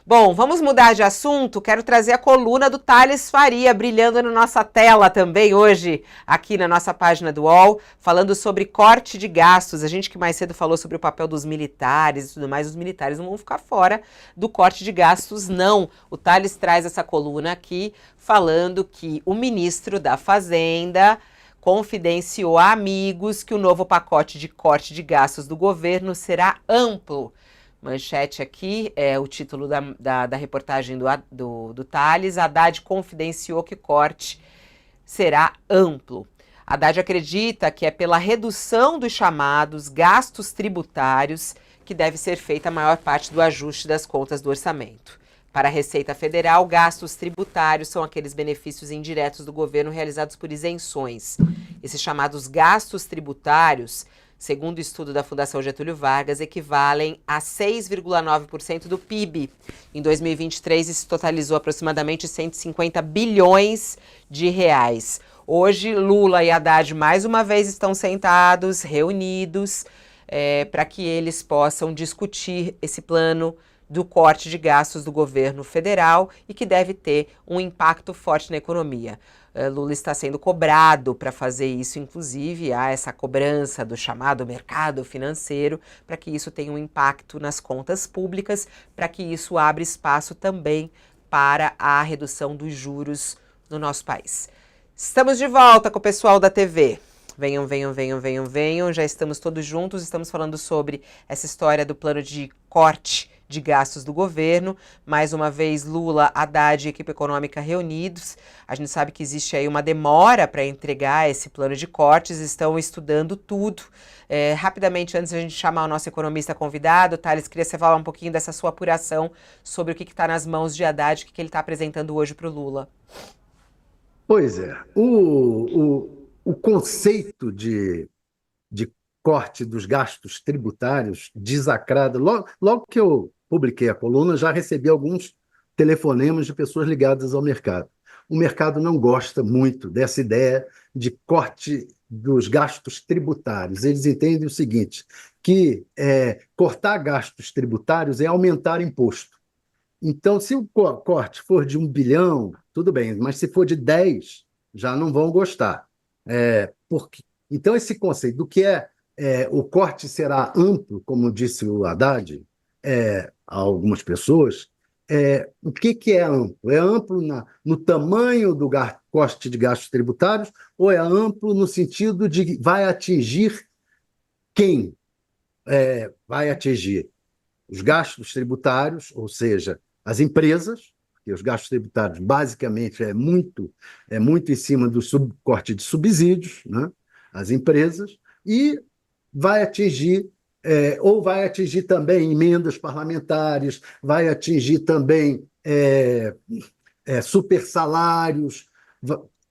Bom, vamos mudar de assunto. Quero trazer a coluna do Thales Faria, brilhando na nossa tela também hoje, aqui na nossa página do UOL, falando sobre corte de gastos. A gente que mais cedo falou sobre o papel dos militares e tudo mais, os militares não vão ficar fora do corte de gastos, não. O Thales traz essa coluna aqui, falando que o ministro da Fazenda confidenciou a amigos que o novo pacote de corte de gastos do governo será amplo. Manchete aqui, é o título da reportagem do Thales. Haddad confidenciou que corte será amplo. Haddad acredita que é pela redução dos chamados gastos tributários que deve ser feita a maior parte do ajuste das contas do orçamento. Para a Receita Federal, gastos tributários são aqueles benefícios indiretos do governo realizados por isenções. Esses chamados gastos tributários, segundo o estudo da Fundação Getúlio Vargas, equivalem a 6,9% do PIB. Em 2023, isso totalizou aproximadamente 150 bilhões de reais. Hoje, Lula e Haddad mais uma vez estão sentados, reunidos, para que eles possam discutir esse plano do corte de gastos do governo federal e que deve ter um impacto forte na economia. Lula está sendo cobrado para fazer isso, inclusive há essa cobrança do chamado mercado financeiro para que isso tenha um impacto nas contas públicas, para que isso abra espaço também para a redução dos juros no nosso país. Estamos de volta com o pessoal da TV. Venham, venham, venham, venham, venham. Já estamos todos juntos, estamos falando sobre essa história do plano de corte de gastos do governo. Mais uma vez, Lula, Haddad e equipe econômica reunidos. A gente sabe que existe aí uma demora para entregar esse plano de cortes, estão estudando tudo. Rapidamente, antes de a gente chamar o nosso economista convidado, Thales, queria você falar um pouquinho dessa sua apuração sobre o que está nas mãos de Haddad, o que ele está apresentando hoje para o Lula. Pois é, o conceito de corte dos gastos tributários desacrado. Logo que eu publiquei a coluna, já recebi alguns telefonemas de pessoas ligadas ao mercado. O mercado não gosta muito dessa ideia de corte dos gastos tributários. Eles entendem o seguinte, que cortar gastos tributários é aumentar imposto. Então, se o corte for de 1 bilhão, tudo bem, mas se for de 10, já não vão gostar. Então, esse conceito do que o corte será amplo, como disse o Haddad a algumas pessoas, o que é amplo? É amplo no tamanho do corte de gastos tributários ou é amplo no sentido de que vai atingir quem? Vai atingir os gastos tributários, ou seja, as empresas, porque os gastos tributários basicamente é muito em cima do corte de subsídios, né? As empresas, e vai atingir, ou vai atingir também emendas parlamentares, vai atingir também supersalários.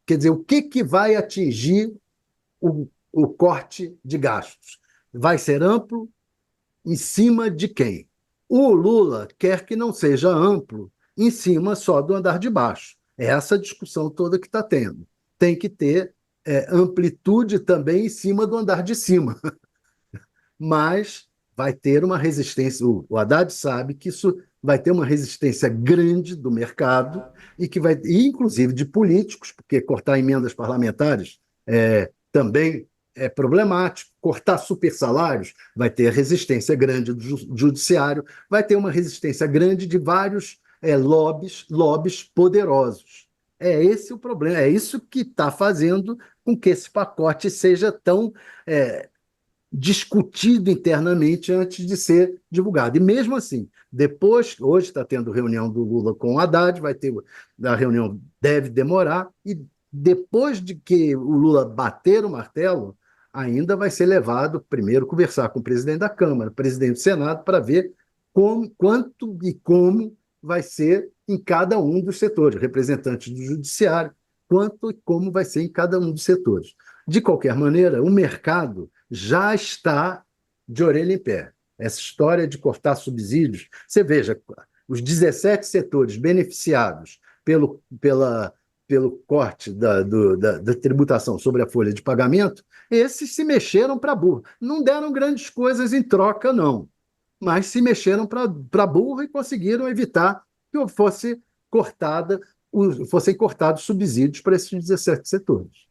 Quer dizer, o que vai atingir o corte de gastos? Vai ser amplo em cima de quem? O Lula quer que não seja amplo em cima só do andar de baixo. É essa discussão toda que está tendo. Tem que ter amplitude também em cima do andar de cima. Mas vai ter uma resistência. O Haddad sabe que isso vai ter uma resistência grande do mercado e inclusive de políticos, porque cortar emendas parlamentares também é problemático. Cortar supersalários vai ter resistência grande do judiciário, vai ter uma resistência grande de vários lobbies poderosos. É esse o problema, é isso que está fazendo com que esse pacote seja tão discutido internamente antes de ser divulgado. E mesmo assim, depois, hoje está tendo reunião do Lula com o Haddad, a reunião deve demorar, e depois de que o Lula bater o martelo, ainda vai ser levado, primeiro, conversar com o presidente da Câmara, o presidente do Senado, para ver quanto e como vai ser em cada um dos setores, representantes do Judiciário, quanto e como vai ser em cada um dos setores. De qualquer maneira, o mercado já está de orelha em pé. Essa história de cortar subsídios, você veja, os 17 setores beneficiados pelo corte da tributação sobre a folha de pagamento, esses se mexeram para burro. Não deram grandes coisas em troca, não. mas se mexeram para burro e conseguiram evitar que fossem cortados subsídios para esses 17 setores.